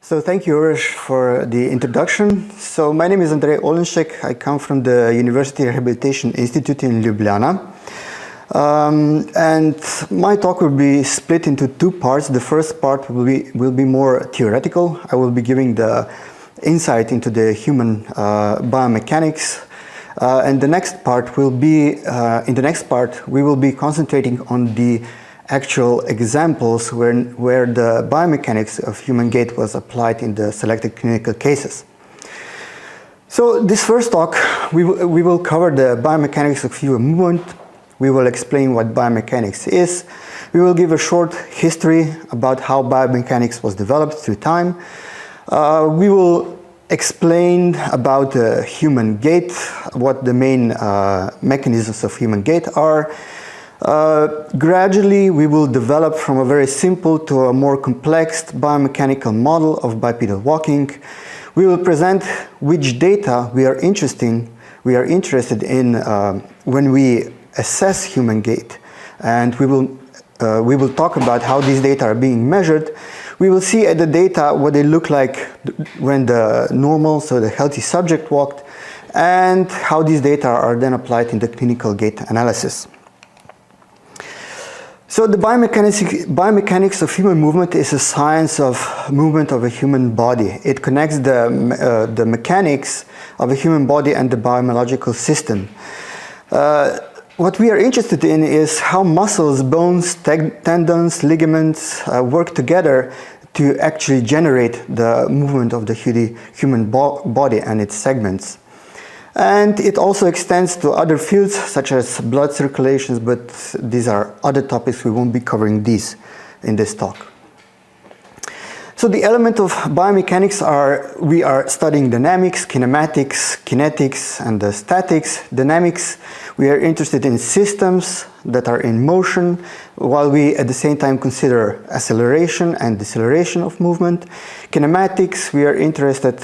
So thank you, Uroš, for the introduction. So my name is Andrej Olenšek. I come from the University Rehabilitation Institute in Ljubljana. And my talk will be split into two parts. The first part will be more theoretical. I will be giving the insight into the human biomechanics. And the next part will be, in the next part, we will be concentrating on the actual examples where the biomechanics of human gait was applied in the selected clinical cases. So this first talk, we will cover the biomechanics of human movement. We will explain what biomechanics is. We will give a short history about how biomechanics was developed through time. We will explain about the human gait, what the main mechanisms of human gait are. Gradually, we will develop from a very simple to a more complex biomechanical model of bipedal walking. We will present which data we are interested in when we assess human gait, and we will talk about how these data are being measured. We will see at the data what they look like when the normal, so the healthy subject walked, and how these data are then applied in the clinical gait analysis. So the biomechanics of human movement is a science of movement of a human body. It connects the mechanics of a human body and the biological system. What we are interested in is how muscles, bones, tendons, ligaments work together to actually generate the movement of the human body and its segments. And it also extends to other fields such as blood circulations, but these are other topics. We won't be covering these in this talk. So the element of biomechanics are, we are studying dynamics, kinematics, kinetics, and the statics. Dynamics, we are interested in systems that are in motion, while we at the same time consider acceleration and deceleration of movement. Kinematics, we are interested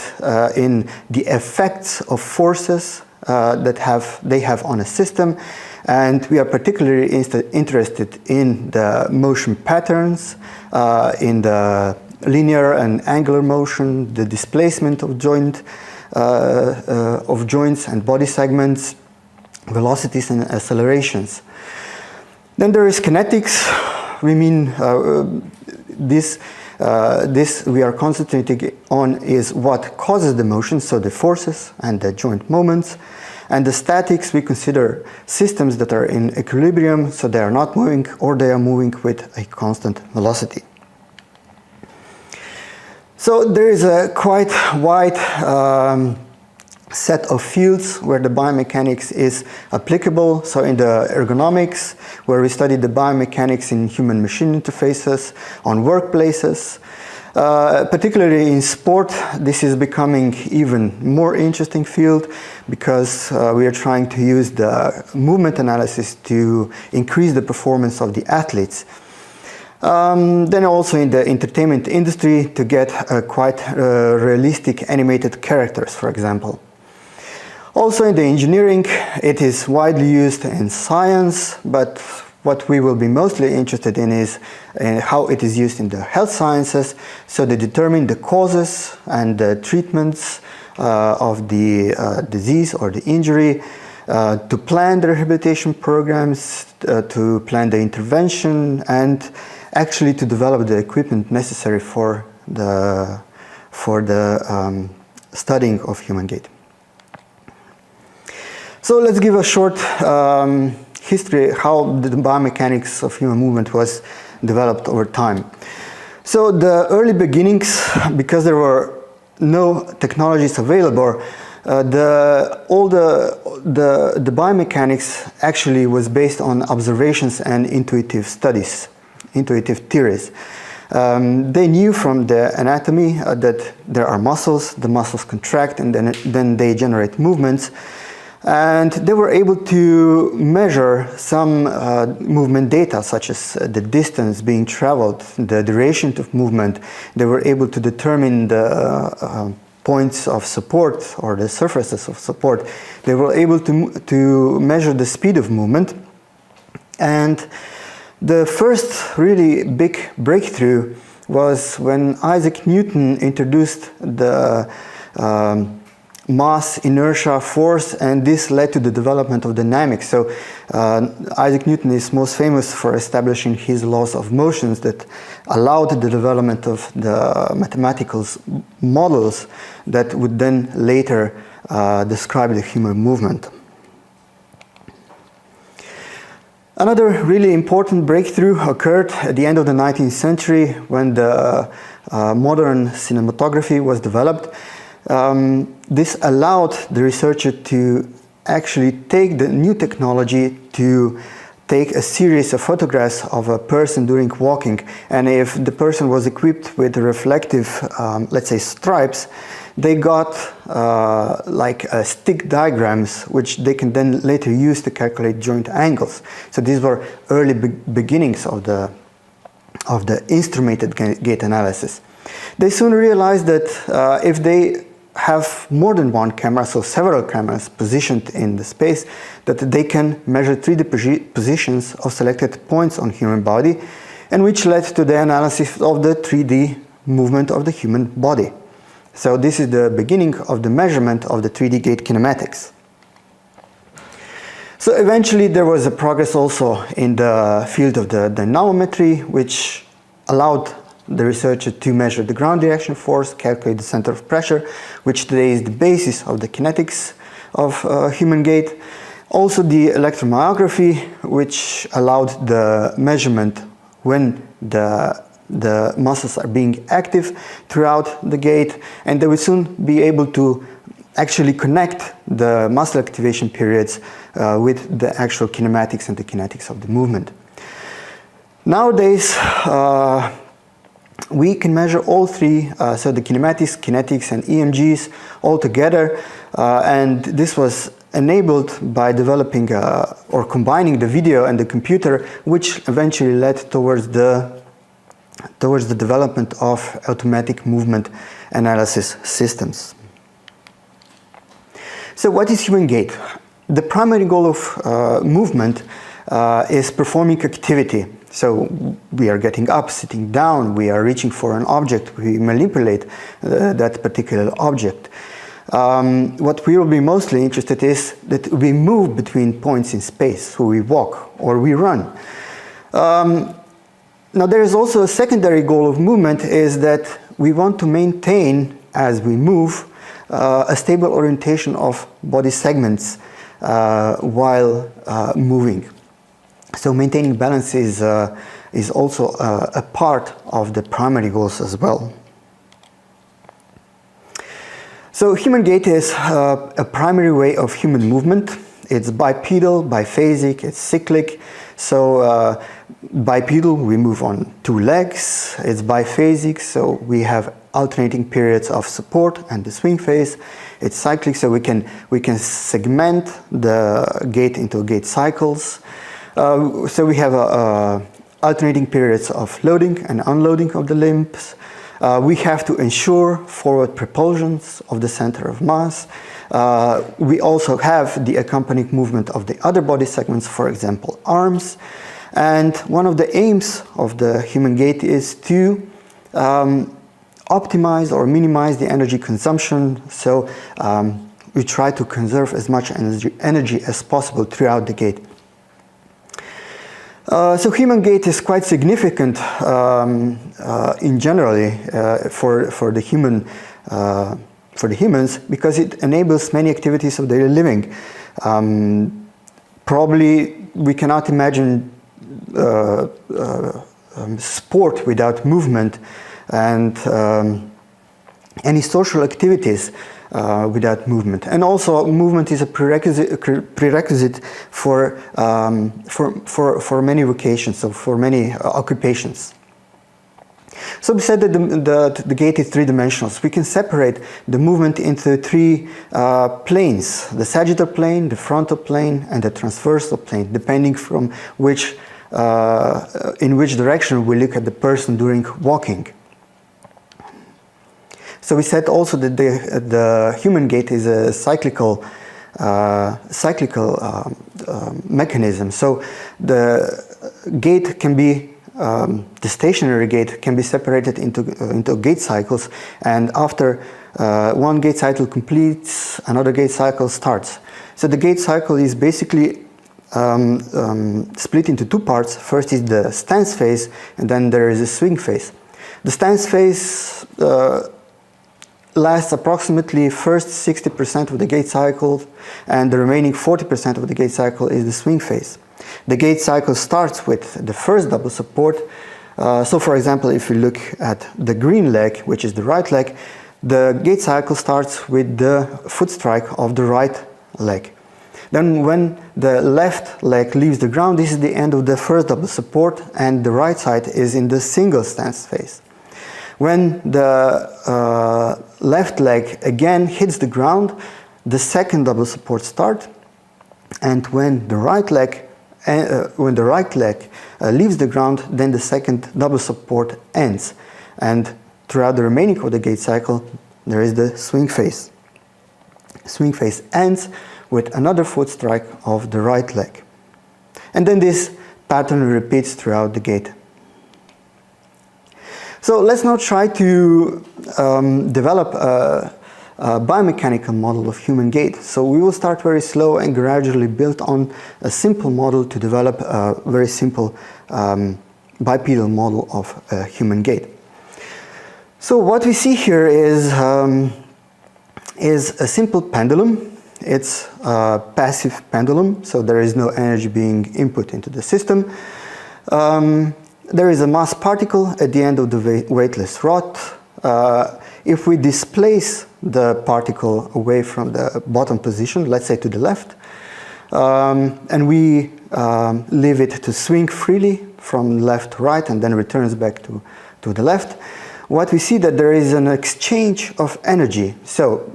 in the effects of forces that they have on a system, and we are particularly interested in the motion patterns, in the linear and angular motion, the displacement of joints and body segments, velocities and accelerations. Then there is kinetics. We mean this we are concentrating on is what causes the motion, so the forces and the joint moments. And the statics, we consider systems that are in equilibrium, so they are not moving or they are moving with a constant velocity. So there is a quite wide set of fields where the biomechanics is applicable. So in the ergonomics, where we study the biomechanics in human-machine interfaces, on workplaces. Particularly in sport, this is becoming even more interesting field because we are trying to use the movement analysis to increase the performance of the athletes. Then also in the entertainment industry to get quite realistic animated characters, for example. Also in the engineering, it is widely used in science, but what we will be mostly interested in is how it is used in the health sciences, so they determine the causes and the treatments of the disease or the injury, to plan the rehabilitation programs, to plan the intervention, and actually to develop the equipment necessary for the studying of human gait. So let's give a short history how the biomechanics of human movement was developed over time. So the early beginnings, because there were no technologies available, the biomechanics actually was based on observations and intuitive studies, intuitive theories. They knew from the anatomy that there are muscles, the muscles contract and then they generate movements. And they were able to measure some movement data, such as the distance being traveled, the duration of movement. They were able to determine the points of support or the surfaces of support. They were able to measure the speed of movement. And The first really big breakthrough was when Isaac Newton introduced the mass inertia force, and this led to the development of dynamics. So Isaac Newton is most famous for establishing his laws of motions that allowed the development of the mathematical models that would then later describe the human movement. Another really important breakthrough occurred at the end of the 19th century when the modern cinematography was developed. This allowed the researcher to actually take the new technology to take a series of photographs of a person during walking, and if the person was equipped with reflective, let's say, stripes, they got like stick diagrams which they can then later use to calculate joint angles. So these were early beginnings of the instrumented gait analysis. They soon realized that if they have more than one camera, so several cameras positioned in the space, that they can measure 3D positions of selected points on human body, and which led to the analysis of the 3D movement of the human body. So this is the beginning of the measurement of the 3D gait kinematics. So eventually there was a progress also in the field of the dynamometry, which allowed the researcher to measure the ground direction force, calculate the center of pressure, which today is the basis of the kinetics of human gait. Also the electromyography, which allowed the measurement when the muscles are being active throughout the gait, and they will soon be able to actually connect the muscle activation periods with the actual kinematics and the kinetics of the movement. Nowadays, we can measure all three, so the kinematics, kinetics, and EMGs all together, and this was enabled by developing or combining the video and the computer, which eventually led towards the development of automatic movement analysis systems. So what is human gait? The primary goal of movement is performing activity. So we are getting up, sitting down, we are reaching for an object, we manipulate that particular object. What we will be mostly interested in is that we move between points in space, so we walk or we run. Now there is also a secondary goal of movement, is that we want to maintain, as we move, a stable orientation of body segments while moving. So maintaining balance is also a part of the primary goals as well. So human gait is a primary way of human movement. It's bipedal, biphasic, it's cyclic. So bipedal, we move on two legs. It's biphasic, so we have alternating periods of support and the swing phase. It's cyclic, so we can segment the gait into gait cycles. So we have alternating periods of loading and unloading of the limbs. We have to ensure forward propulsions of the center of mass. We also have the accompanying movement of the other body segments, for example, arms. And one of the aims of the human gait is to optimize or minimize the energy consumption. So we try to conserve as much energy as possible throughout the gait. So human gait is quite significant in generally for the humans, because it enables many activities of daily living. Probably we cannot imagine sport without movement, and any social activities without movement. And also movement is a prerequisite for many vocations, so for many occupations. So we said that the gait is three-dimensional. So we can separate the movement into three planes: the sagittal plane, the frontal plane, and the transversal plane, depending from in which direction we look at the person during walking. So we said also that the human gait is a cyclical mechanism. So gait can be the stationary gait can be separated into gait cycles, and after one gait cycle completes, another gait cycle starts. So the gait cycle is basically split into two parts. First is the stance phase, and then there is a swing phase. The stance phase lasts approximately first 60% of the gait cycle, and the remaining 40% of the gait cycle is the swing phase. The gait cycle starts with the first double support. So for example, if you look at the green leg, which is the right leg, the gait cycle starts with the foot strike of the right leg. Then when the left leg leaves the ground, this is the end of the first double support, and the right side is in the single stance phase. When the left leg again hits the ground, the second double support starts, and when the right leg leaves the ground, then the second double support ends, and throughout the remaining of the gait cycle there is the swing phase. Swing phase ends with another foot strike of the right leg, and then this pattern repeats throughout the gait. So let's now try to develop a biomechanical model of human gait. So we will start very slow and gradually build on a simple model to develop a very simple bipedal model of human gait. So what we see here is a simple pendulum. It's a passive pendulum, so there is no energy being input into the system. There is a mass particle at the end of the weightless rod. If we displace the particle away from the bottom position, let's say to the left, and we leave it to swing freely from left to right and then returns back to the left, what we see that there is an exchange of energy. So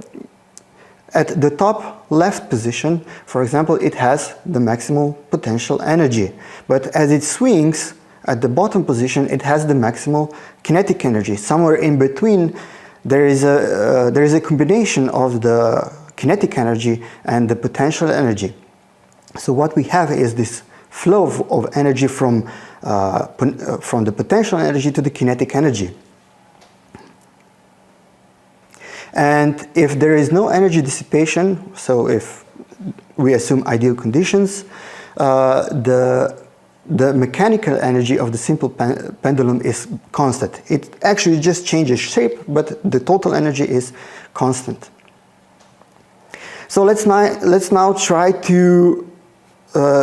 at the top left position, for example, it has the maximal potential energy, but as it swings at the bottom position, it has the maximal kinetic energy. Somewhere in between, there is a combination of the kinetic energy and the potential energy. So what we have is this flow of energy from the potential energy to the kinetic energy. And if there is no energy dissipation, so if we assume ideal conditions, the mechanical energy of the simple pendulum is constant. It actually just changes shape, but the total energy is constant. So let's now try to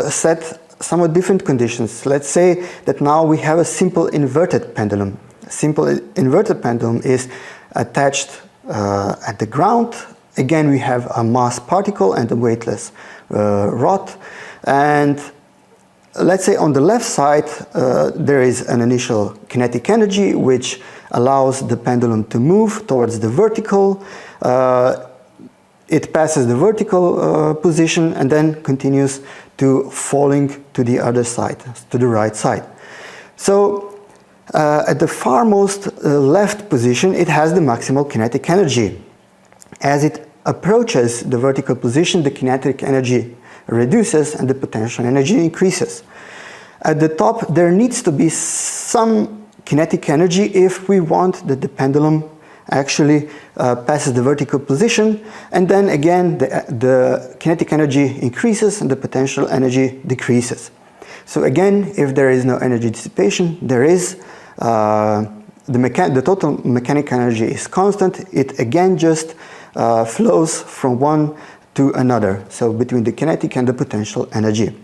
set somewhat different conditions. Let's say that now we have a simple inverted pendulum. A simple inverted pendulum is attached at the ground. Again, we have a mass particle and a weightless rod, and let's say on the left side there is an initial kinetic energy which allows the pendulum to move towards the vertical. It passes the vertical position and then continues to falling to the other side, to the right side. So at the farmost left position, it has the maximal kinetic energy. As it approaches the vertical position, the kinetic energy reduces and the potential energy increases. At the top, there needs to be some kinetic energy if we want that the pendulum actually passes the vertical position, and then again the kinetic energy increases and the potential energy decreases. So again, if there is no energy dissipation, there is the total mechanical energy is constant. It again just flows from one to another, so between the kinetic and the potential energy.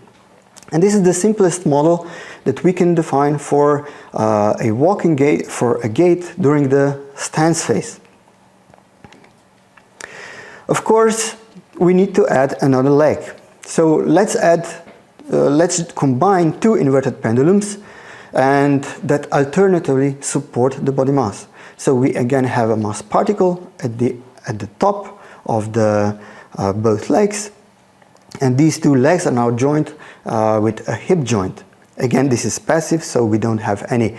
And this is the simplest model that we can define for a walking gait, for a gait during the stance phase. Of course, we need to add another leg. So let's combine two inverted pendulums and that alternatively support the body mass. So we again have a mass particle at the top of the both legs, and these two legs are now joined with a hip joint. Again, this is passive, so we don't have any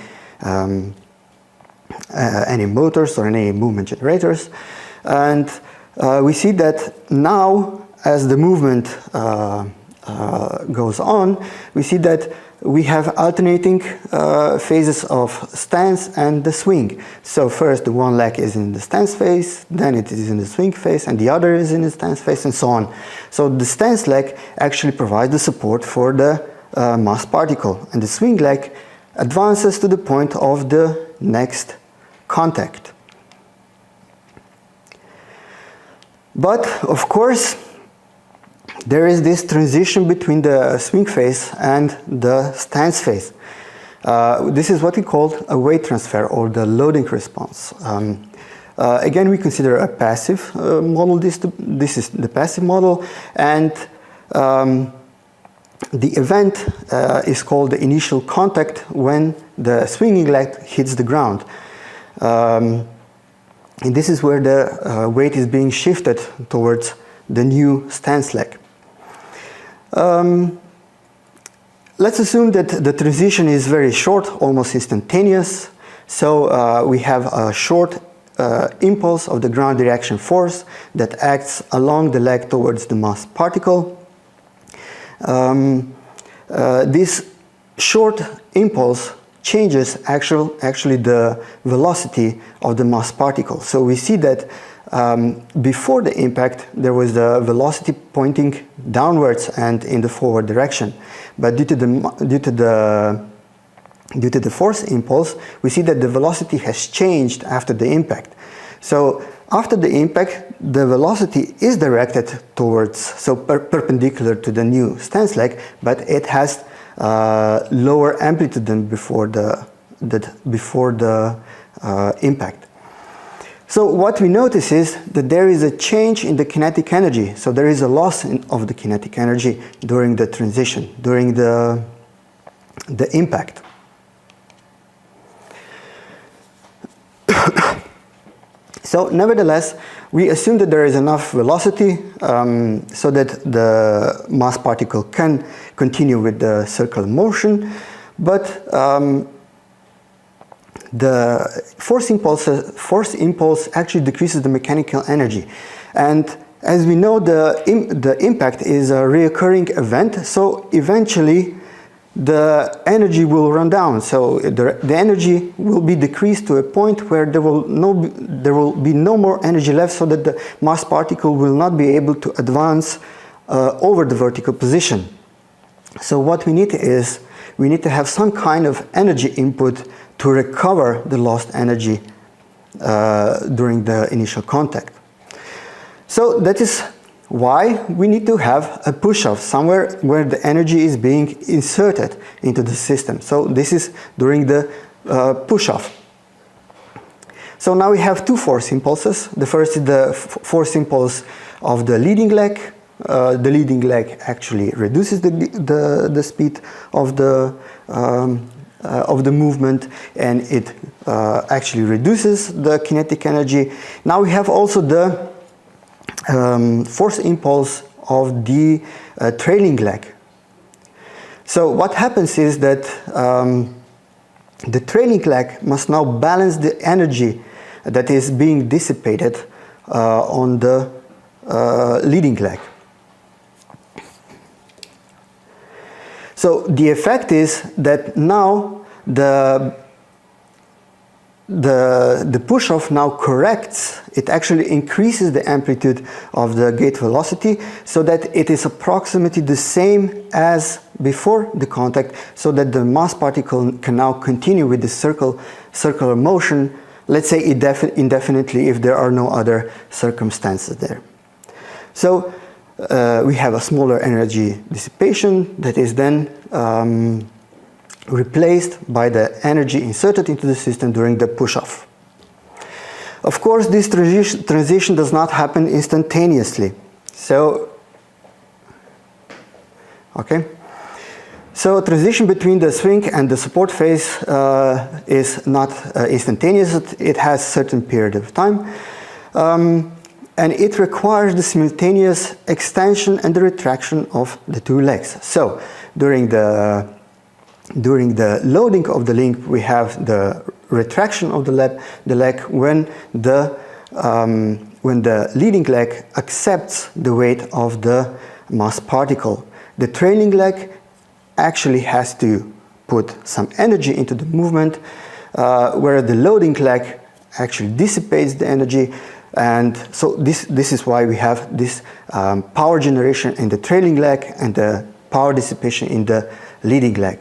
motors or any movement generators. And we see that now, as the movement goes on, we see that we have alternating phases of stance and the swing. So first the one leg is in the stance phase, then it is in the swing phase, and the other is in the stance phase, and so on. So the stance leg actually provides the support for the mass particle, and the swing leg advances to the point of the next contact. But of course, there is this transition between the swing phase and the stance phase. This is what we call a weight transfer, or the loading response. Again, we consider a passive model. This is the passive model, and the event is called the initial contact when the swinging leg hits the ground. And this is where the weight is being shifted towards the new stance leg. Let's assume that the transition is very short, almost instantaneous. So we have a short impulse of the ground reaction force that acts along the leg towards the mass particle. This short impulse changes actually the velocity of the mass particle. So we see that before the impact there was the velocity pointing downwards and in the forward direction, but due to the force impulse, we see that the velocity has changed after the impact. So after the impact, the velocity is directed towards, so perpendicular to the new stance leg, but it has lower amplitude than before the impact. So what we notice is that there is a change in the kinetic energy. So there is a loss of the kinetic energy during the transition, during the impact. So nevertheless, we assume that there is enough velocity so that the mass particle can continue with the circular motion, but the force impulse actually decreases the mechanical energy. And as we know, the impact is a recurring event, so eventually the energy will run down. So the energy will be decreased to a point where there will be no more energy left, so that the mass particle will not be able to advance over the vertical position. So what we need is, we need to have some kind of energy input to recover the lost energy during the initial contact. So that is why we need to have a push-off somewhere where the energy is being inserted into the system. So this is during the push-off. So now we have two force impulses. The first is the force impulse of the leading leg. The leading leg actually reduces the speed of the movement, and it actually reduces the kinetic energy. Now we have also the force impulse of the trailing leg. So what happens is that the trailing leg must now balance the energy that is being dissipated on the leading leg. So the effect is that now the push-off now corrects, it actually increases the amplitude of the gate velocity so that it is approximately the same as before the contact, so that the mass particle can now continue with the circular motion, let's say indefinitely, if there are no other circumstances there. So we have a smaller energy dissipation that is then replaced by the energy inserted into the system during the push-off. Of course, this transition does not happen instantaneously. So, so transition between the swing and the support phase is not instantaneous. It has a certain period of time. And it requires the simultaneous extension and the retraction of the two legs. So during the loading of the link, we have the retraction of the leg when the leading leg accepts the weight of the mass particle. The trailing leg actually has to put some energy into the movement, where the loading leg actually dissipates the energy. And so this is why we have this power generation in the trailing leg and the power dissipation in the leading leg.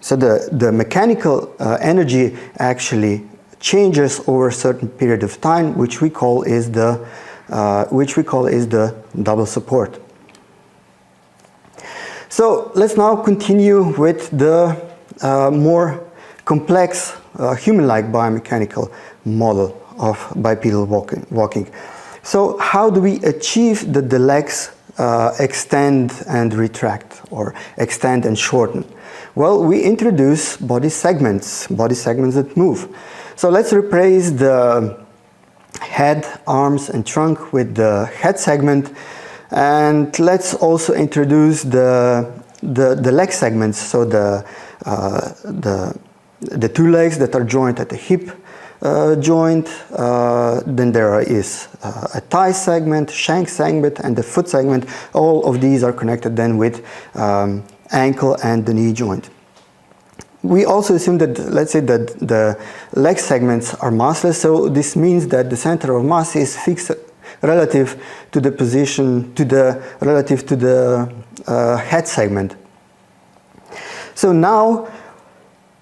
So the mechanical energy actually changes over a certain period of time, which we call is the double support. So let's now continue with the more complex human-like biomechanical model of bipedal walking. So how do we achieve that the legs extend and retract, or extend and shorten? Well, we introduce body segments that move. So let's replace the head, arms and trunk with the head segment, and let's also introduce the leg segments, so the two legs that are joined at the hip joint, then there is a thigh segment, shank segment and the foot segment. All of these are connected then with ankle and the knee joint. We also assume that, let's say, that the leg segments are massless, so this means that the center of mass is fixed relative to the position, relative to the head segment. So now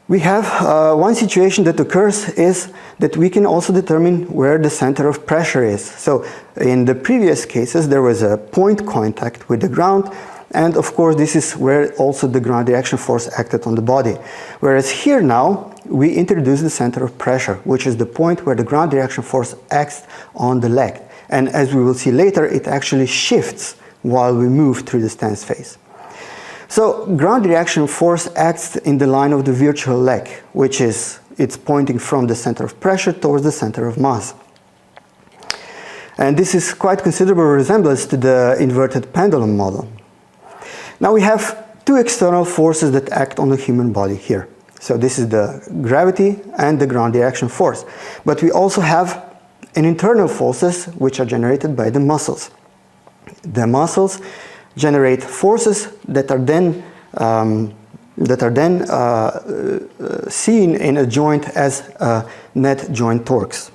we have one situation that occurs is that we can also determine where the center of pressure is. So in the previous cases there was a point contact with the ground, and of course this is where also the ground reaction force acted on the body. Whereas here now we introduce the center of pressure, which is the point where the ground reaction force acts on the leg. And as we will see later, it actually shifts while we move through the stance phase. So ground reaction force acts in the line of the virtual leg, which is, it's pointing from the center of pressure towards the center of mass. And this is quite considerable resemblance to the inverted pendulum model. Now we have two external forces that act on the human body here. So this is the gravity and the ground reaction force. But we also have an internal forces which are generated by the muscles. The muscles generate forces that are then seen in a joint as net joint torques.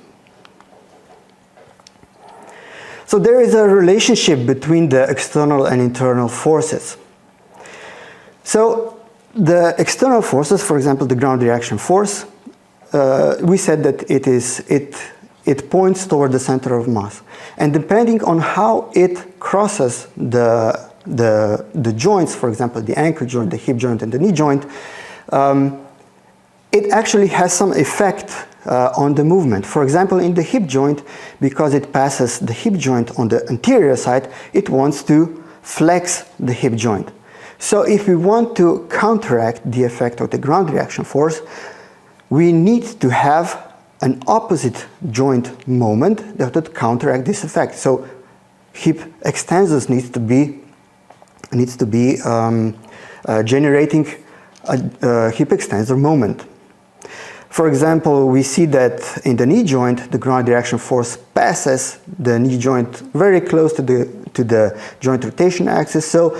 So there is a relationship between the external and internal forces. So the external forces, for example, the ground reaction force, we said that it points toward the center of mass, and depending on how it crosses the joints, for example, the ankle joint, the hip joint, and the knee joint, it actually has some effect on the movement. For example, in the hip joint, because it passes the hip joint on the anterior side, it wants to flex the hip joint. So if we want to counteract the effect of the ground reaction force, we need to have an opposite joint moment that would counteract this effect. So hip extensors needs to be generating a hip extensor moment. For example, we see that in the knee joint, the ground reaction force passes the knee joint very close to the joint rotation axis, so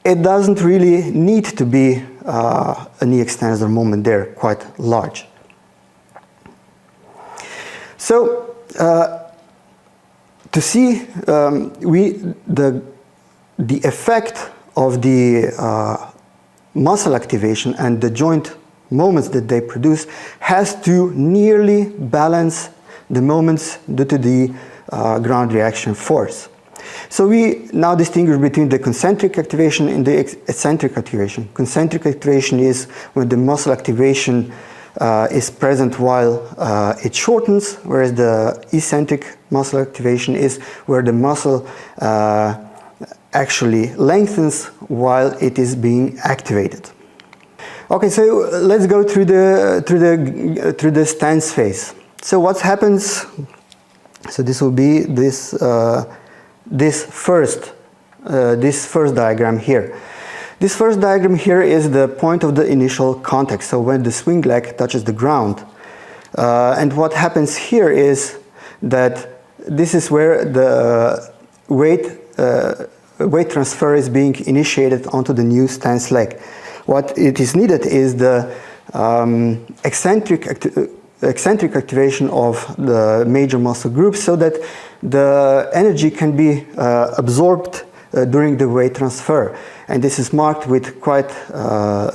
it doesn't really need to be a knee extensor moment there, quite large. So to see the effect of the muscle activation and the joint moments that they produce has to nearly balance the moments due to the ground reaction force. So we now distinguish between the concentric activation and the eccentric activation. Concentric activation is when the muscle activation is present while it shortens, whereas the eccentric muscle activation is where the muscle actually lengthens while it is being activated. Okay, so let's go through the stance phase. So what happens? So this will be this first diagram here. This first diagram here is the point of the initial contact, so when the swing leg touches the ground. And what happens here is that this is where the weight weight transfer is being initiated onto the new stance leg. What it is needed is the eccentric activation of the major muscle groups so that the energy can be absorbed during the weight transfer. And this is marked with quite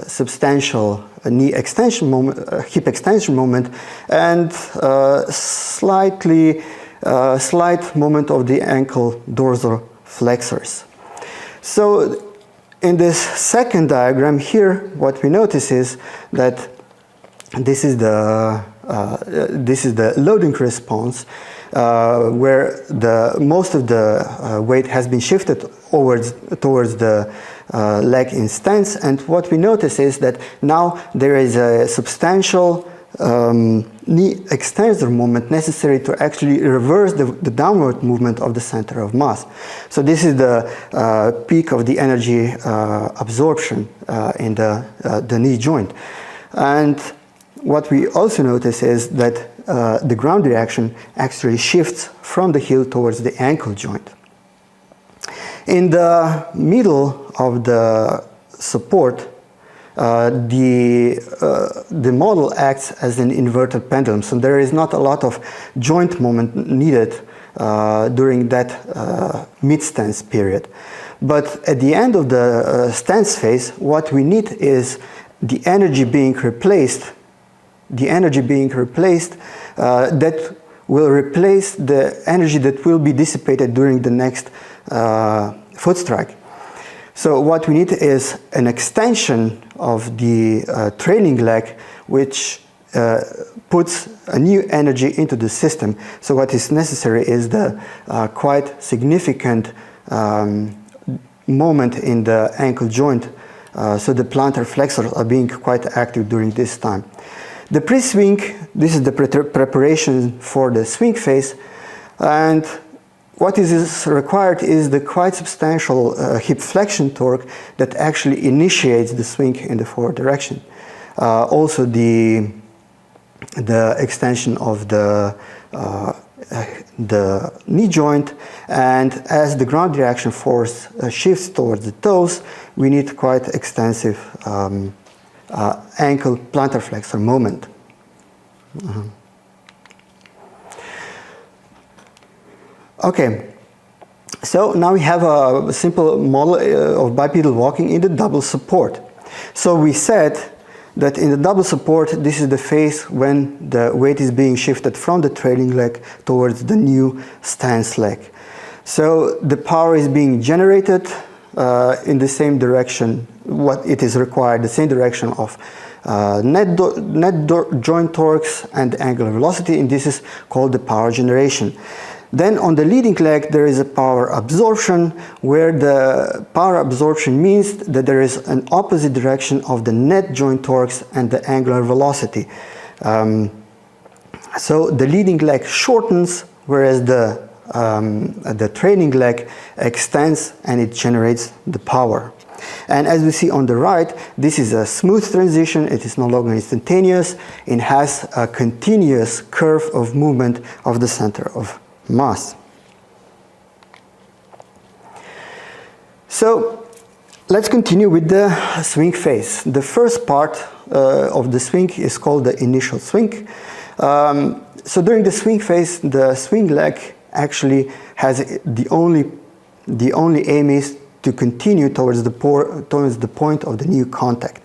substantial knee extension moment, hip extension moment, and slight movement of the ankle dorsal flexors. So in this second diagram here, what we notice is that this is the loading response, where most of the weight has been shifted towards the leg in stance, and what we notice is that now there is a substantial knee extensor moment necessary to actually reverse the downward movement of the center of mass. So this is the peak of the energy absorption in the knee joint. And what we also notice is that the ground reaction actually shifts from the heel towards the ankle joint. In the middle of the support, the model acts as an inverted pendulum, so there is not a lot of joint moment needed during that mid-stance period. But at the end of the stance phase, what we need is the energy being replaced that will replace the energy that will be dissipated during the next foot strike. So what we need is an extension of the trailing leg, which puts a new energy into the system. So what is necessary is the quite significant moment in the ankle joint. So the plantar flexors are being quite active during this time. The pre-swing, this is the preparation for the swing phase, and what is required is the quite substantial hip flexion torque that actually initiates the swing in the forward direction. Also the extension of the knee joint, and as the ground reaction force shifts towards the toes, we need quite extensive ankle plantar flexor moment. Okay, so now we have a simple model of bipedal walking in the double support. So we said that in the double support, this is the phase when the weight is being shifted from the trailing leg towards the new stance leg. So the power is being generated in the same direction, what it is required, the same direction of net joint torques and angular velocity, and this is called the power generation. Then on the leading leg there is a power absorption, where the power absorption means that there is an opposite direction of the net joint torques and the angular velocity. So the leading leg shortens, whereas the trailing leg extends and it generates the power. And as we see on the right, this is a smooth transition. It is no longer instantaneous. It has a continuous curve of movement of the center of mass. So let's continue with the swing phase. The first part of the swing is called the initial swing. So during the swing phase, the swing leg actually has the only aim is to continue towards the point of the new contact.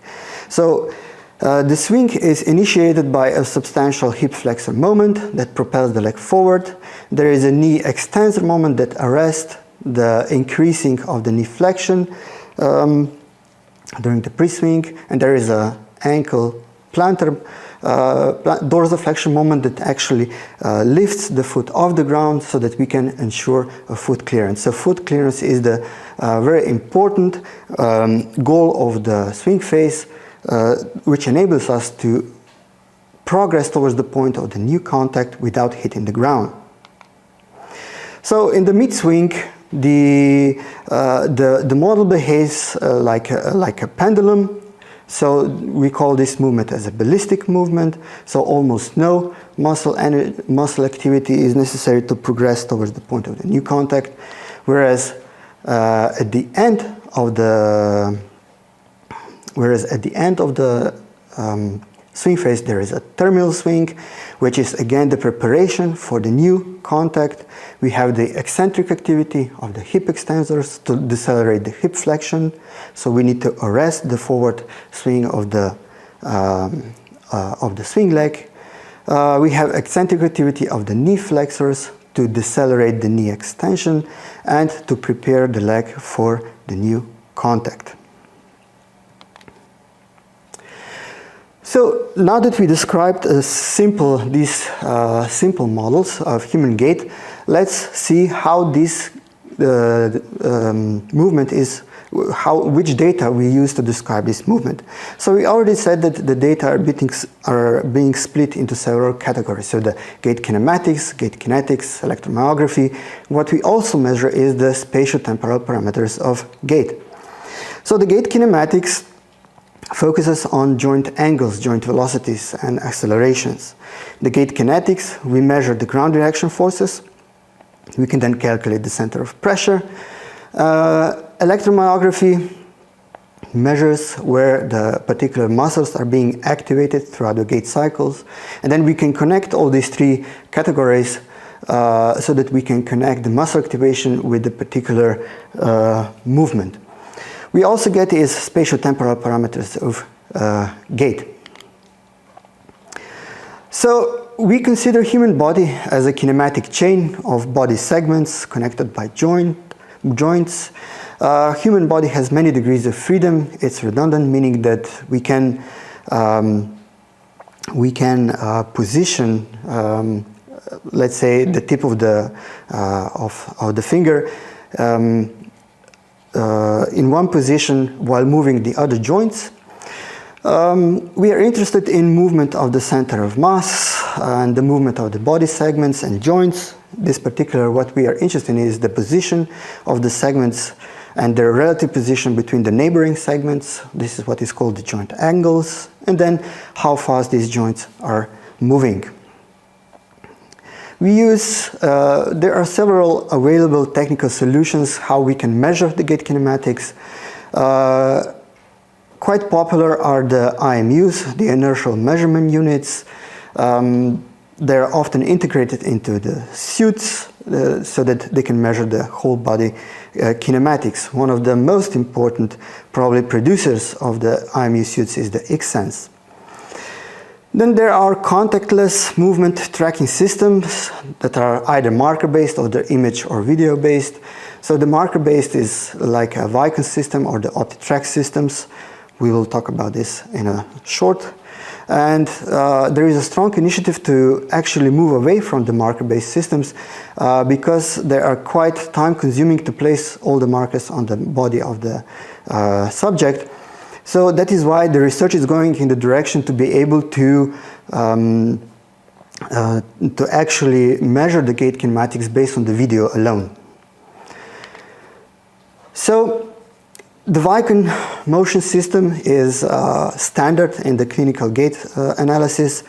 So the swing is initiated by a substantial hip flexor moment that propels the leg forward. There is a knee extensor moment that arrests the increasing of the knee flexion during the pre-swing, and there is a ankle plantar dorsiflexion moment that actually lifts the foot off the ground so that we can ensure a foot clearance. So foot clearance is the very important goal of the swing phase, which enables us to progress towards the point of the new contact without hitting the ground. So in the mid-swing, the model behaves like a pendulum. So we call this movement as a ballistic movement. So almost no muscle activity is necessary to progress towards the point of the new contact, whereas at the end of the swing phase there is a terminal swing, which is again the preparation for the new contact. We have the eccentric activity of the hip extensors to decelerate the hip flexion, so we need to arrest the forward swing of the swing leg. We have eccentric activity of the knee flexors to decelerate the knee extension and to prepare the leg for the new contact. So now that we described these simple models of human gait, let's see how this movement is, which data we use to describe this movement. So we already said that the data are being split into several categories. So the gait kinematics, gait kinetics, electromyography. What we also measure is the spatiotemporal parameters of gait. So the gait kinematics focuses on joint angles, joint velocities, and accelerations. The gait kinetics, we measure the ground reaction forces. We can then calculate the center of pressure. Electromyography measures where the particular muscles are being activated throughout the gait cycles. And then we can connect all these three categories so that we can connect the muscle activation with the particular movement. We also get is spatiotemporal parameters of gait. So we consider human body as a kinematic chain of body segments connected by joints. Human body has many degrees of freedom. It's redundant, meaning that we can position, let's say, the tip of the finger in one position while moving the other joints. We are interested in movement of the center of mass and the movement of the body segments and joints. This particular, what we are interested in is the position of the segments and their relative position between the neighboring segments. This is what is called the joint angles, and then how fast these joints are moving. We use, there are several available technical solutions how we can measure the gait kinematics. Quite popular are the IMUs, the inertial measurement units. They're often integrated into the suits so that they can measure the whole body kinematics. One of the most important, probably, producers of the IMU suits is the X-Sense. Then there are contactless movement tracking systems that are either marker-based or they're image or video-based. So the marker-based is like a Vicon system or the OptiTrack systems. We will talk about this in a short. And there is a strong initiative to actually move away from the marker-based systems because they are quite time-consuming to place all the markers on the body of the subject. So that is why the research is going in the direction to be able to actually measure the gait kinematics based on the video alone. So the Vicon motion system is standard in the clinical gait analysis.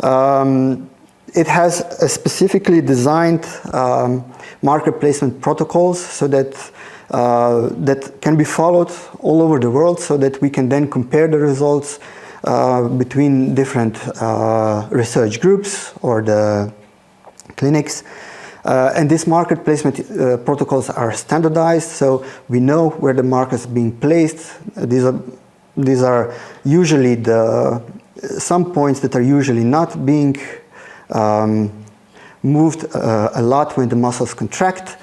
It has a specifically designed marker placement protocols so that that can be followed all over the world, so that we can then compare the results between different research groups or the clinics. And these marker placement protocols are standardized, so we know where the markers are being placed. These are usually some points that are usually not being moved a lot when the muscles contract.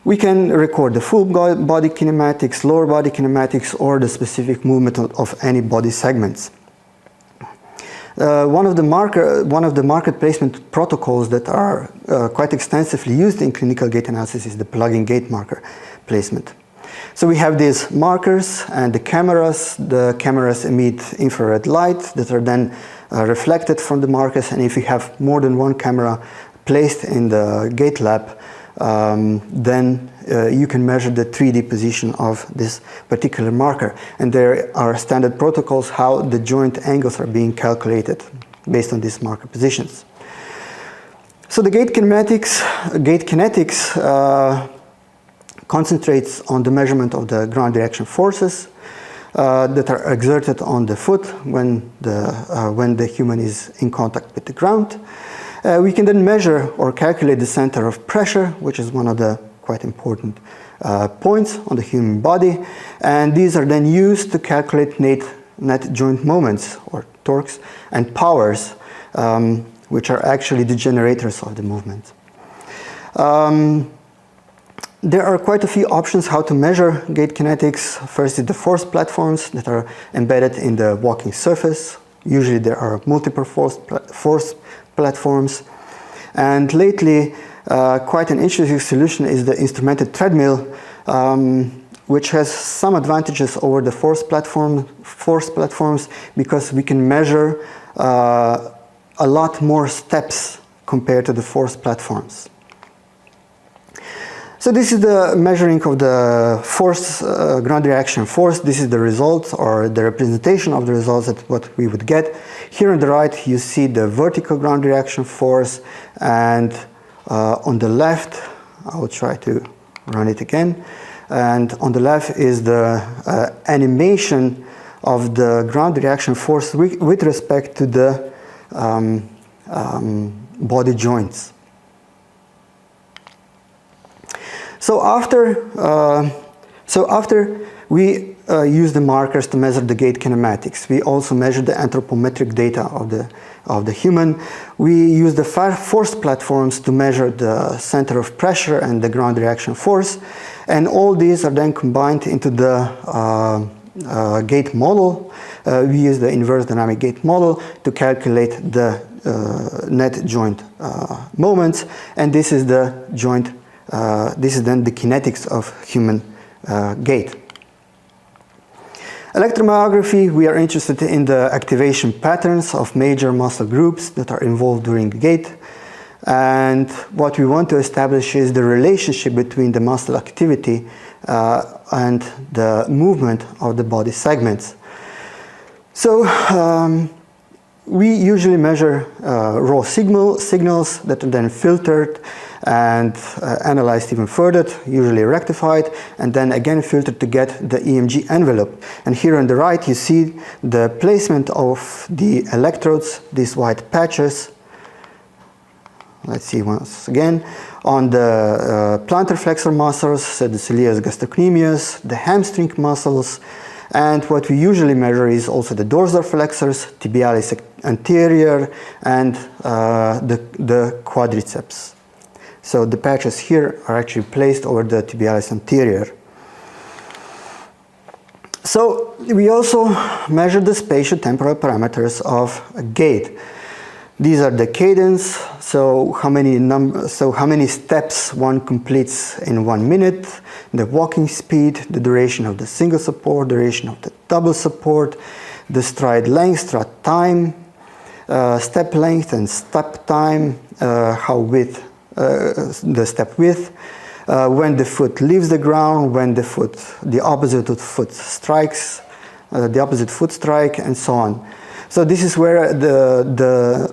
We can record the full body kinematics, lower body kinematics, or the specific movement of any body segments. One of the marker placement protocols that are quite extensively used in clinical gait analysis is the plug-in gait marker placement. So we have these markers and the cameras. The cameras emit infrared light that are then reflected from the markers, and if you have more than one camera placed in the gait lab, then you can measure the 3D position of this particular marker. And there are standard protocols how the joint angles are being calculated based on these marker positions. So the gait kinetics concentrates on the measurement of the ground direction forces that are exerted on the foot when the human is in contact with the ground. We can then measure or calculate the center of pressure, which is one of the quite important points on the human body, and these are then used to calculate net joint moments or torques and powers, which are actually the generators of the movement. There are quite a few options how to measure gait kinetics. First is the force platforms that are embedded in the walking surface. Usually there are multiple force platforms. And lately, quite an interesting solution is the instrumented treadmill, which has some advantages over the force platforms because we can measure a lot more steps compared to the force platforms. So this is the measuring of the force, ground reaction force. This is the result or the representation of the results that what we would get. Here on the right you see the vertical ground reaction force, and on the left, I will try to run it again, and on the left is the animation of the ground reaction force with respect to the body joints. So after we use the markers to measure the gait kinematics, we also measure the anthropometric data of the human. We use the force platforms to measure the center of pressure and the ground reaction force, and all these are then combined into the gait model. We use the inverse dynamic gait model to calculate the net joint moments, and this is the joint. This is then the kinetics of human gait. Electromyography, we are interested in the activation patterns of major muscle groups that are involved during gait, and what we want to establish is the relationship between the muscle activity and the movement of the body segments. So we usually measure raw signals that are then filtered and analyzed even further, usually rectified, and then again filtered to get the EMG envelope. And here on the right you see the placement of the electrodes, these white patches. Let's see once again. On the plantar flexor muscles, so the soleus gastrocnemius, the hamstring muscles, and what we usually measure is also the dorsal flexors, tibialis anterior, and the quadriceps. So the patches here are actually placed over the tibialis anterior. So we also measure the spatio-temporal parameters of a gait. These are the cadence, so how many steps one completes in 1 minute, the walking speed, the duration of the single support, duration of the double support, the stride length, stride time, step length and step time, the step width, when the foot leaves the ground, when the opposite foot strikes, the opposite foot strike, and so on. So this is where the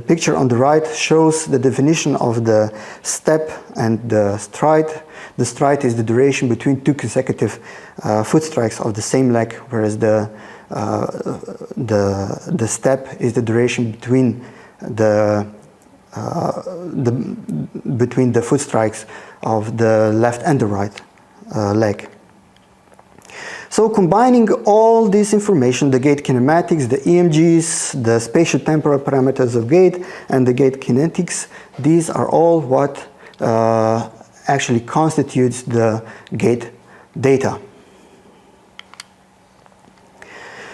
picture on the right shows the definition of the step and the stride. The stride is the duration between two consecutive foot strikes of the same leg, whereas the step is the duration between the foot strikes of the left and the right leg. So combining all this information, the gait kinematics, the EMGs, the spatio-temporal parameters of gait, and the gait kinetics, these are all what actually constitutes the gait data.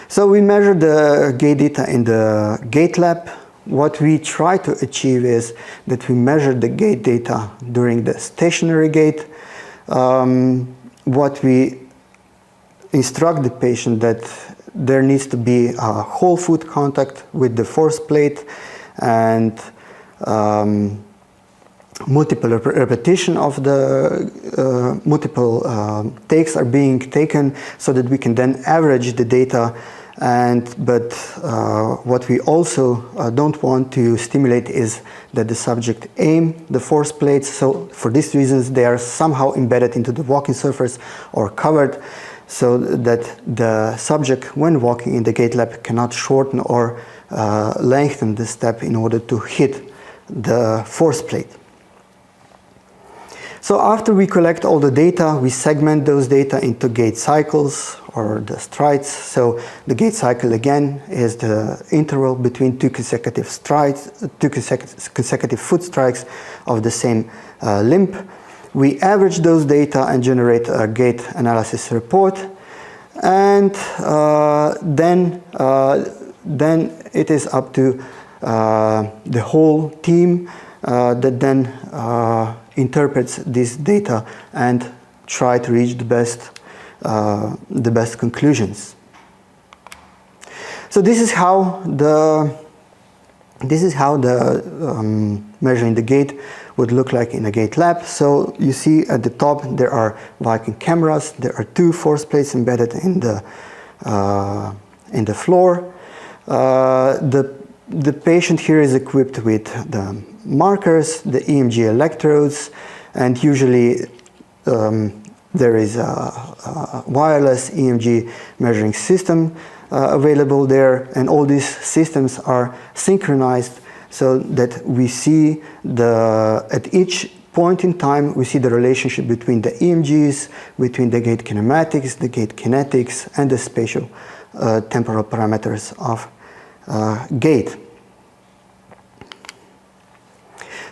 So we measure the gait data in the gait lab. What we try to achieve is that we measure the gait data during the stationary gait. What we instruct the patient that there needs to be a whole foot contact with the force plate, and multiple repetition of the multiple takes are being taken so that we can then average the data But what we also don't want to stimulate is that the subject aim the force plates. So for these reasons, they are somehow embedded into the walking surface or covered, so that the subject, when walking in the gait lab, cannot shorten or lengthen the step in order to hit the force plate. So after we collect all the data, we segment those data into gait cycles or the strides. So the gait cycle again is the interval between two consecutive strides, two consecutive foot strikes of the same limb. We average those data and generate a gait analysis report, and then it is up to the whole team that then interprets this data and try to reach the best conclusions. So this is how the measuring the gait would look like in a gait lab. So you see at the top there are Viking cameras. There are two force plates embedded in the floor. The patient here is equipped with the markers, the EMG electrodes, and usually there is a wireless EMG measuring system available there, and all these systems are synchronized so that we see at each point in time we see the relationship between the EMGs, between the gait kinematics, the gait kinetics, and the spatial temporal parameters of gait.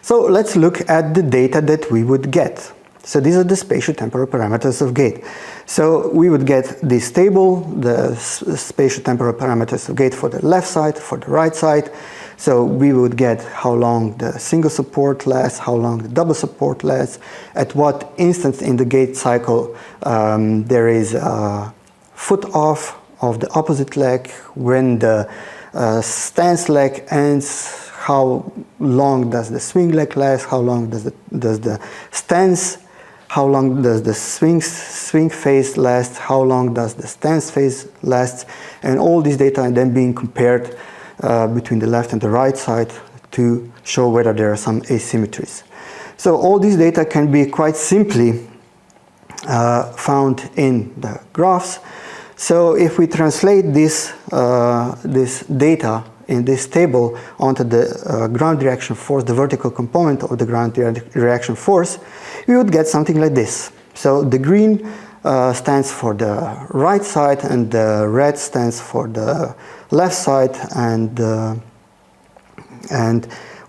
So let's look at the data that we would get. So these are the spatial temporal parameters of gait. So we would get this table, the spatial temporal parameters of gait for the left side, for the right side. So we would get how long the single support lasts, how long the double support lasts, at what instance in the gait cycle there is a foot off of the opposite leg, when the stance leg ends, how long does the swing leg last, how long does the stance, how long does the swing phase last, how long does the stance phase last, and all these data are then being compared between the left and the right side to show whether there are some asymmetries. So all these data can be quite simply found in the graphs. So if we translate this data in this table onto the ground reaction force, the vertical component of the ground reaction force, we would get something like this. So the green stands for the right side, and the red stands for the left side, and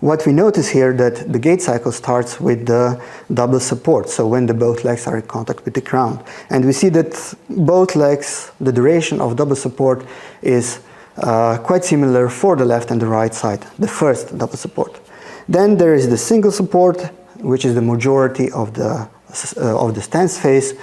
what we notice here that the gait cycle starts with the double support, so when both legs are in contact with the ground. And we see that both legs, the duration of double support is quite similar for the left and the right side, the first double support. Then there is the single support, which is the majority of the stance phase,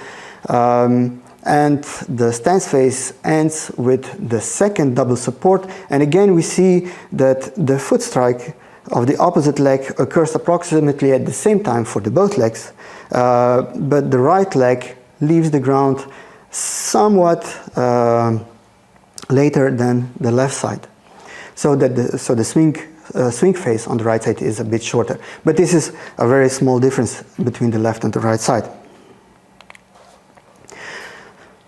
and the stance phase ends with the second double support. And again we see that the foot strike of the opposite leg occurs approximately at the same time for both legs, but the right leg leaves the ground somewhat later than the left side, so that the swing phase on the right side is a bit shorter. But this is a very small difference between the left and the right side.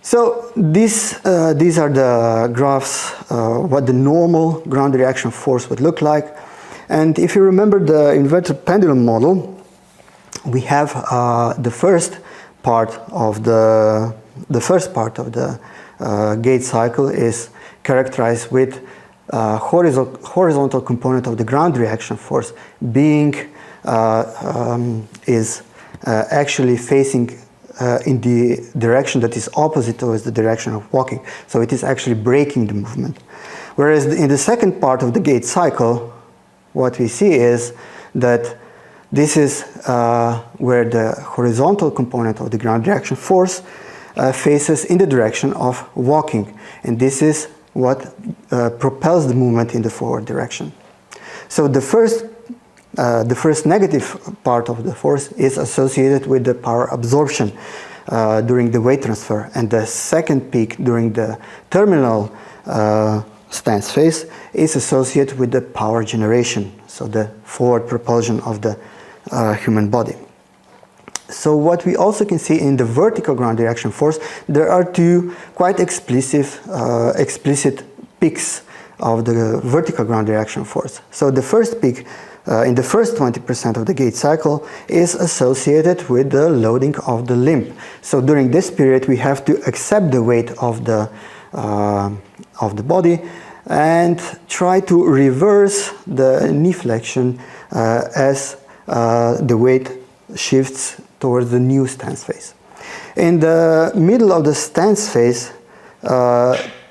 So these are the graphs, what the normal ground reaction force would look like. And if you remember the inverted pendulum model, we have the first part of the gait cycle is characterized with horizontal component of the ground reaction force being actually facing in the direction that is opposite towards the direction of walking. So it is actually braking the movement. Whereas in the second part of the gait cycle, what we see is that this is where the horizontal component of the ground reaction force faces in the direction of walking, and this is what propels the movement in the forward direction. So the first negative part of the force is associated with the power absorption during the weight transfer, and the second peak during the terminal stance phase is associated with the power generation, so the forward propulsion of the human body. So what we also can see in the vertical ground direction force, there are two quite explicit peaks of the vertical ground direction force. So the first peak in the first 20% of the gait cycle is associated with the loading of the limb. So during this period we have to accept the weight of the body and try to reverse the knee flexion as the weight shifts towards the new stance phase. In the middle of the stance phase,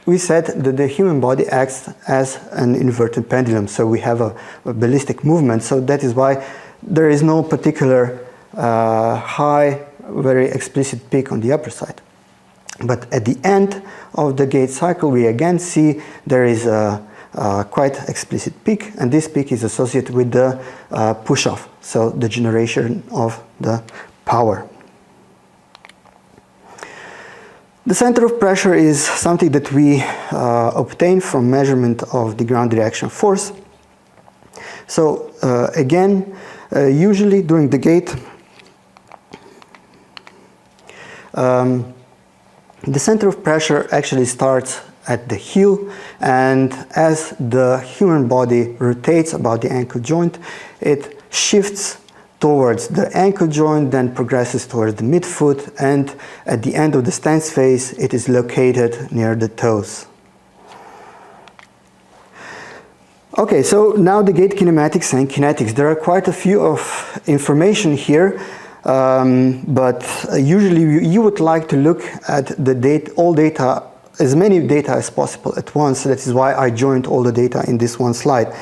we said that the human body acts as an inverted pendulum, so we have a ballistic movement, so that is why there is no particular high, very explicit peak on the upper side. But at the end of the gait cycle, we again see there is a quite explicit peak, and this peak is associated with the push-off, so the generation of the power. The center of pressure is something that we obtain from measurement of the ground reaction force. So again, usually during the gait, the center of pressure actually starts at the heel, and as the human body rotates about the ankle joint, it shifts towards the ankle joint, then progresses towards the midfoot, and at the end of the stance phase it is located near the toes. Okay, so now the gait kinematics and kinetics. There are quite a few of information here, but usually you would like to look at the all data, as many data as possible at once. That is why I joined all the data in this one slide.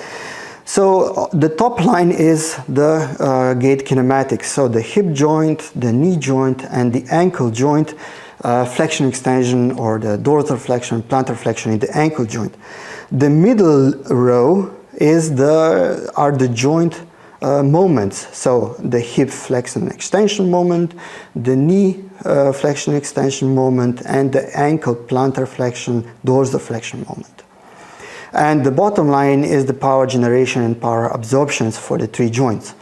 So the top line is the gait kinematics, so the hip joint, the knee joint, and the ankle joint, flexion extension, or the dorsal flexion, plantar flexion in the ankle joint. The middle row are the joint moments, so the hip flexion extension moment, the knee flexion extension moment, and the ankle plantar flexion, dorsal flexion moment. And the bottom line is the power generation and power absorptions for the three joints.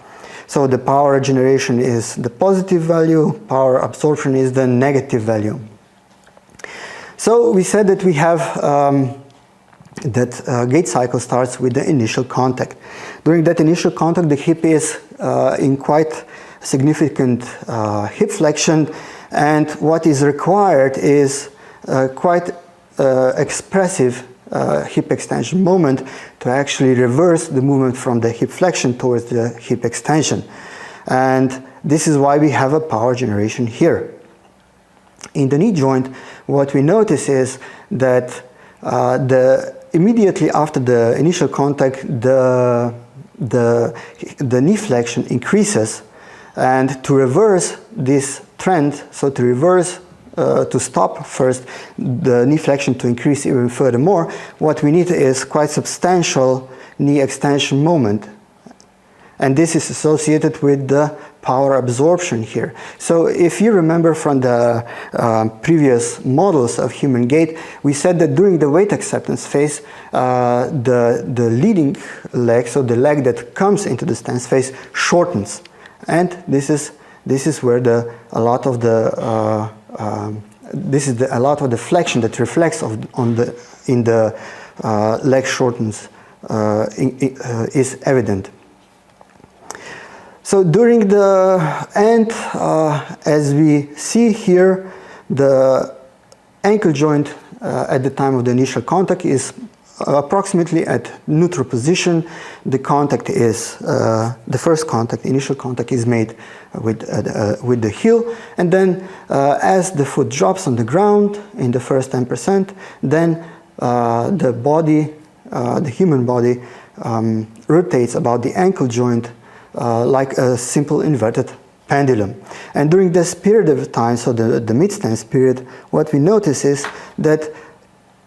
So the power generation is the positive value, power absorption is the negative value. So we said that we have that gait cycle starts with the initial contact. During that initial contact, the hip is in quite significant hip flexion, and what is required is quite expressive hip extension moment to actually reverse the movement from the hip flexion towards the hip extension. And this is why we have a power generation here. In the knee joint, what we notice is that immediately after the initial contact, the knee flexion increases, and to reverse this trend, so to reverse to stop first the knee flexion to increase even furthermore, what we need is quite substantial knee extension moment, and this is associated with the power absorption here. So if you remember from the previous models of human gait, we said that during the weight acceptance phase, the leading leg, so the leg that comes into the stance phase, shortens, and this is where a lot of the flexion that reflects in the leg shortens is evident. So during the end, as we see here, the ankle joint at the time of the initial contact is approximately at neutral position. The contact is the first contact, initial contact, is made with the heel, and then as the foot drops on the ground in the first 10%, then the body, the human body, rotates about the ankle joint like a simple inverted pendulum. And during this period of time, so the mid-stance period, what we notice is that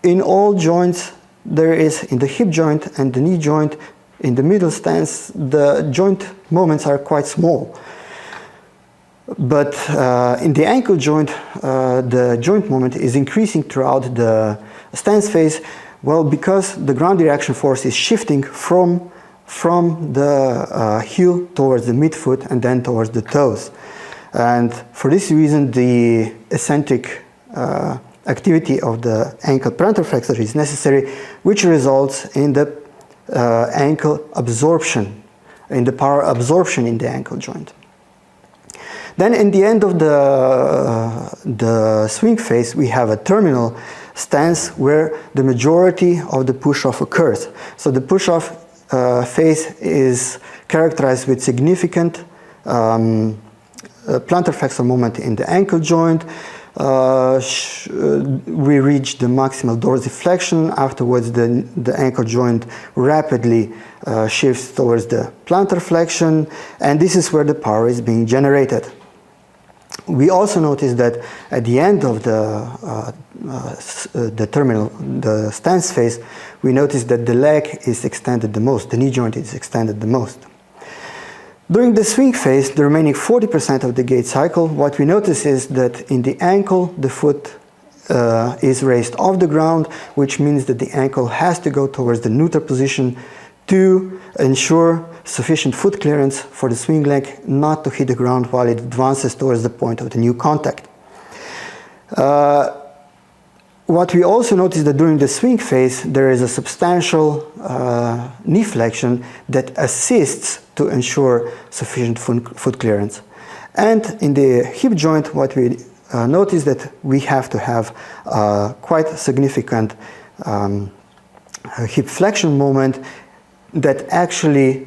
in all joints, there is, in the hip joint and the knee joint, in the middle stance, the joint moments are quite small. But in the ankle joint, the joint moment is increasing throughout the stance phase, Well, because the ground reaction force is shifting from the heel towards the midfoot and then towards the toes. And for this reason, the eccentric activity of the ankle plantar flexor is necessary, which results in the ankle absorption, in the power absorption in the ankle joint. Then in the end of the swing phase, we have a terminal stance where the majority of the push-off occurs. So the push-off phase is characterized with significant plantar flexor moment in the ankle joint. We reach the maximal dorsiflexion. Afterwards, the ankle joint rapidly shifts towards the plantar flexion, and this is where the power is being generated. We also notice that at the end of the stance phase, we notice that the leg is extended the most, the knee joint is extended the most. During the swing phase, the remaining 40% of the gait cycle, what we notice is that in the ankle, the foot is raised off the ground, which means that the ankle has to go towards the neutral position to ensure sufficient foot clearance for the swing leg not to hit the ground while it advances towards the point of the new contact. What we also notice that during the swing phase, there is a substantial knee flexion that assists to ensure sufficient foot clearance. And in the hip joint, what we notice that we have to have quite significant hip flexion moment that actually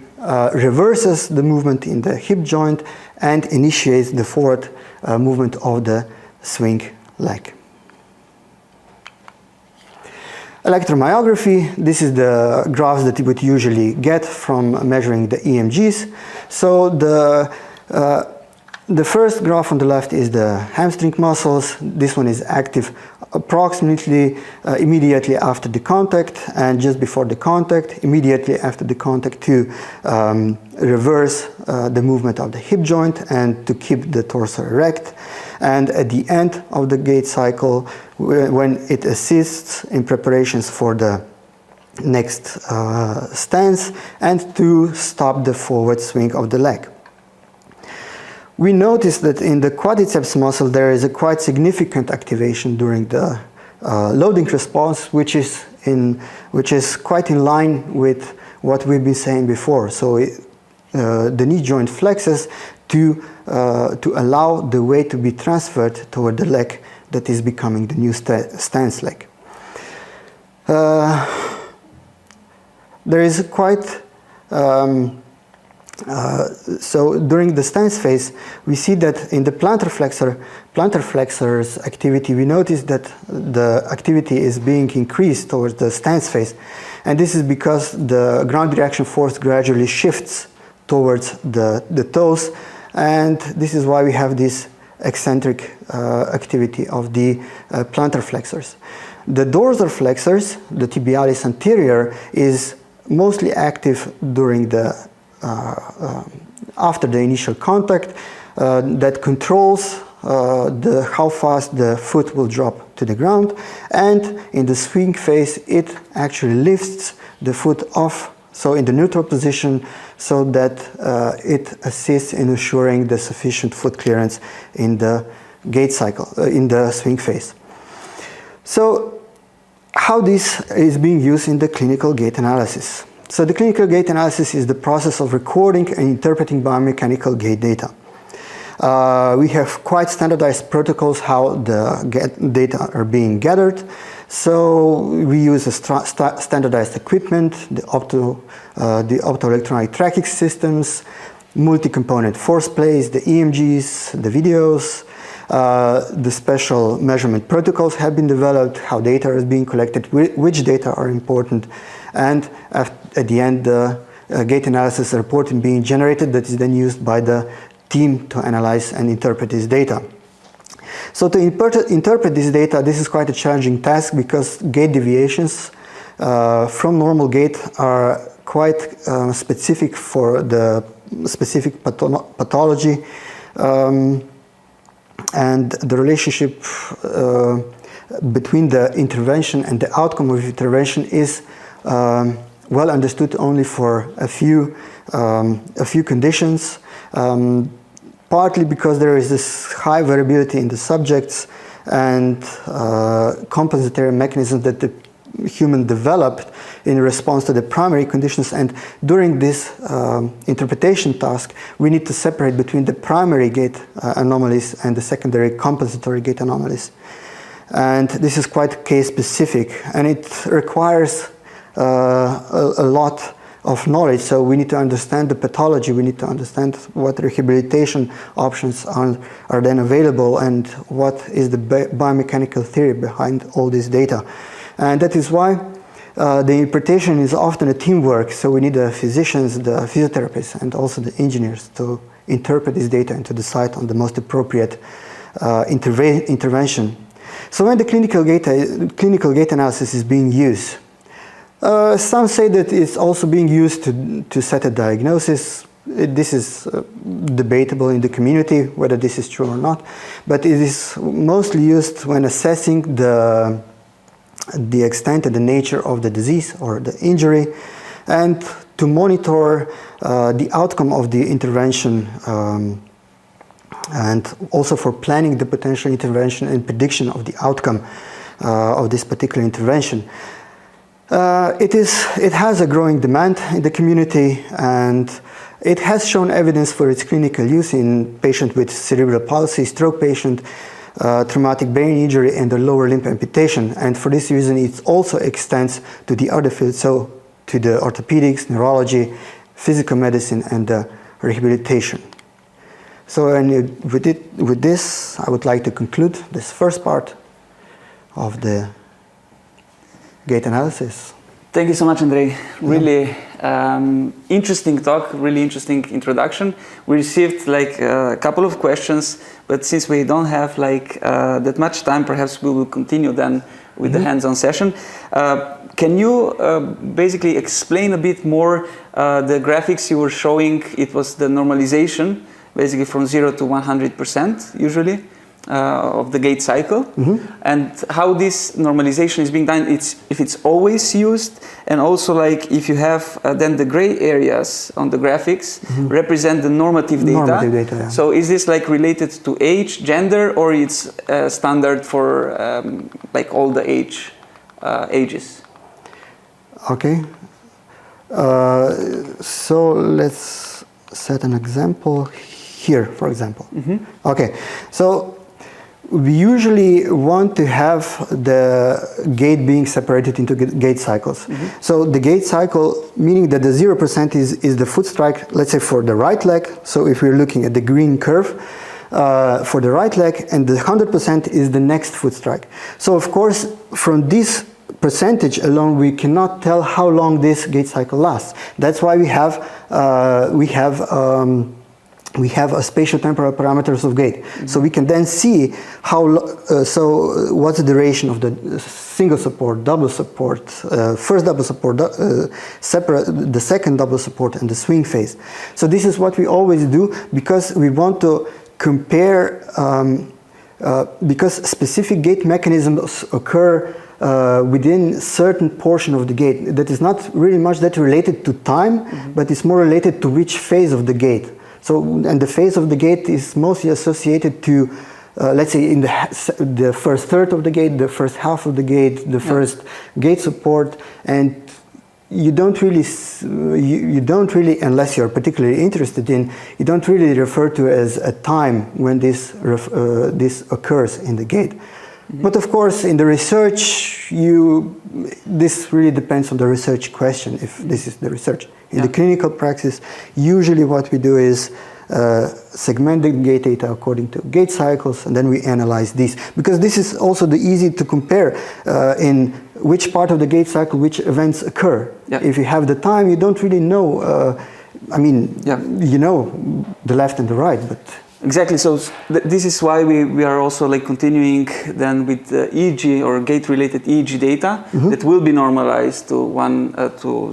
reverses the movement in the hip joint and initiates the forward movement of the swing leg. Electromyography, this is the graphs that you would usually get from measuring the EMGs. So the first graph on the left is the hamstring muscles. This one is active approximately immediately after the contact and just before the contact, immediately after the contact to reverse the movement of the hip joint and to keep the torso erect. And at the end of the gait cycle, when it assists in preparations for the next stance and to stop the forward swing of the leg. We notice that in the quadriceps muscle there is a quite significant activation during the loading response, which is quite in line with what we've been saying before. So the knee joint flexes to allow the weight to be transferred toward the leg that is becoming the new stance leg. There is quite so during the stance phase, we see that in the plantar flexors activity, we notice that the activity is being increased towards the stance phase. And this is because the ground reaction force gradually shifts towards the toes. And this is why we have this eccentric activity of the plantar flexors. The dorsal flexors, the tibialis anterior, is mostly active during the after the initial contact that controls how fast the foot will drop to the ground, and in the swing phase it actually lifts the foot off, so in the neutral position, so that it assists in ensuring the sufficient foot clearance in the gait cycle, in the swing phase. So how this is being used in the clinical gait analysis? So the clinical gait analysis is the process of recording and interpreting biomechanical gait data. We have quite standardized protocols how the data are being gathered. So we use a standardized equipment, the optoelectronic tracking systems, multi-component force plates, the EMGs, the videos. The special measurement protocols have been developed, how data is being collected, which data are important, and at the end the gait analysis report is being generated that is then used by the team to analyze and interpret this data. So to interpret this data, this is quite a challenging task because gait deviations from normal gait are quite specific for the specific pathology, and the relationship between the intervention and the outcome of intervention is well understood only for a few conditions, partly because there is this high variability in the subjects and compensatory mechanisms that the human developed in response to the primary conditions, and during this interpretation task we need to separate between the primary gait anomalies and the secondary compensatory gait anomalies. And this is quite case specific, and it requires a lot of knowledge. So we need to understand the pathology, we need to understand what rehabilitation options are then available, and what is the biomechanical theory behind all this data. And that is why the interpretation is often a teamwork. So we need the physicians, the physiotherapists, and also the engineers to interpret this data and to decide on the most appropriate intervention. So when the clinical gait analysis is being used, some say that it's also being used to set a diagnosis. This is debatable in the community whether this is true or not, but it is mostly used when assessing the extent and the nature of the disease or the injury, and to monitor the outcome of the intervention, and also for planning the potential intervention and prediction of the outcome of this particular intervention. It has a growing demand in the community, and it has shown evidence for its clinical use in patients with cerebral palsy, stroke patient, traumatic brain injury, and a lower limb amputation. And for this reason it also extends to the other fields, so to the orthopedics, neurology, physical medicine, and rehabilitation. So with this I would like to conclude this first part of the gait analysis. Thank you so much, Andrej. Really interesting talk, really interesting introduction. We received like a couple of questions, but since we don't have like that much time, perhaps we will continue then with the hands-on session. Can you basically explain a bit more the graphics you were showing? It was the normalization, basically from 0 to 100% usually. Of the gait cycle, and how this normalization is being done, if it's always used, and also like if you have then the gray areas on the graphics represent the normative data. Yeah. So is this like related to age, gender, or it's standard for like all the ages? Okay, so let's set an example here, for example. Okay, so we usually want to have the gait being separated into gait cycles. So the gait cycle, meaning that the 0% is the foot strike, let's say for the right leg. So if we're looking at the green curve for the right leg, and the 100% is the next foot strike. So of course, from this percentage alone, we cannot tell how long this gait cycle lasts. That's why we have a spatio-temporal parameters of gait. So we can then see how, so what's the duration of the single support, double support, first double support, the second double support, and the swing phase. So this is what we always do, because we want to compare, because specific gait mechanisms occur within certain portion of the gait. That is not really much that related to time, but it's more related to which phase of the gait. So, and the phase of the gait is mostly associated to, let's say, in the first third of the gait, the first half of the gait, the first gait support, and you don't really, unless you're particularly interested in, you don't really refer to as a time when this occurs in the gait. But of course, in the research, this really depends on the research question, if this is the research. In the clinical practice, usually what we do is segment the gait data according to gait cycles, and then we analyze these. Because this is also the easy to compare in which part of the gait cycle which events occur. If you have the time, you don't really know, you know the left and the right, but Exactly. So this is why we are also like continuing then with the EEG or gait-related EEG data that will be normalized to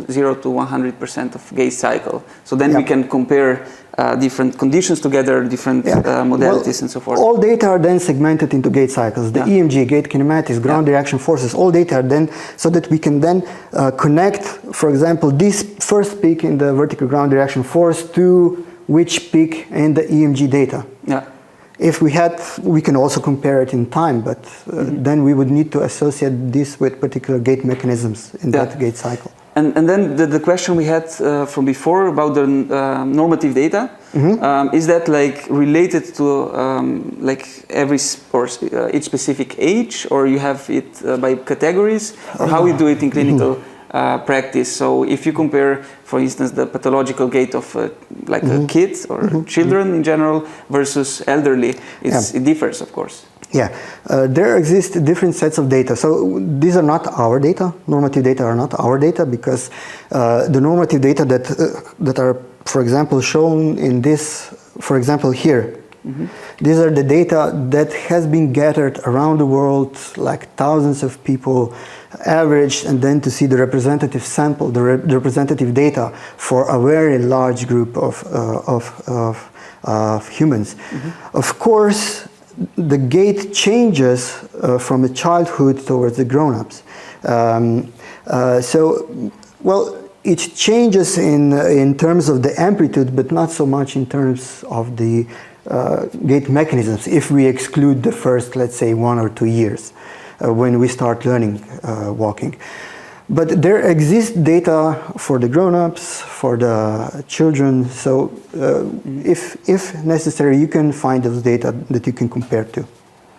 0 to 100% of gait cycle. So then we can compare different conditions together, different modalities and so forth. All data are then segmented into gait cycles. The EMG, gait kinematics, ground reaction forces, all data are then so that we can then connect, for example, this first peak in the vertical ground reaction force to which peak in the EMG data. Yeah. If we had, we can also compare it in time, but then we would need to associate this with particular gait mechanisms in that gait cycle. And then the question we had from before about the normative data, is that like related to like every or each specific age, or you have it by categories, or how you do it in clinical practice? So if you compare, for instance, the pathological gait of like a kid or children in general versus elderly, it differs, of course. Yeah, there exist different sets of data. So these are not our data. Normative data are not our data because the normative data that are, for example, shown in this, for example, here. These are the data that has been gathered around the world, like thousands of people averaged, and then to see the representative sample, the representative data for a very large group of humans. Of course, the gait changes from the childhood towards the grown-ups. It changes in terms of the amplitude, but not so much in terms of the gait mechanisms, if we exclude the first, let's say, 1 or 2 years when we start learning walking. But there exists data for the grown-ups, for the children, so if necessary, you can find those data that you can compare to.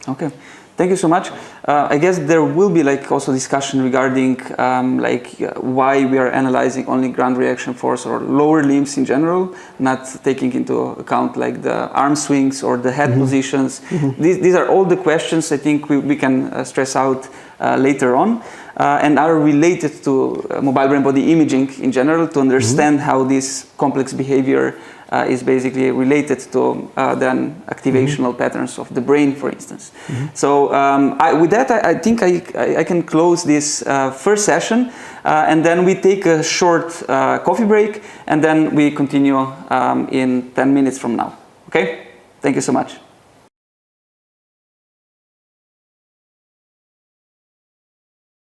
Okay. Thank you so much. I guess there will be like also discussion regarding why we are analyzing only ground reaction force or lower limbs in general, not taking into account like the arm swings or the head positions. These are all the questions I think we can stress out later on and are related to mobile brain body imaging in general to understand how this complex behavior is basically related to then activational patterns of the brain, for instance. So with that, I think I can close this first session, and then we take a short coffee break, and then we continue in 10 minutes from now. Okay? Thank you so much.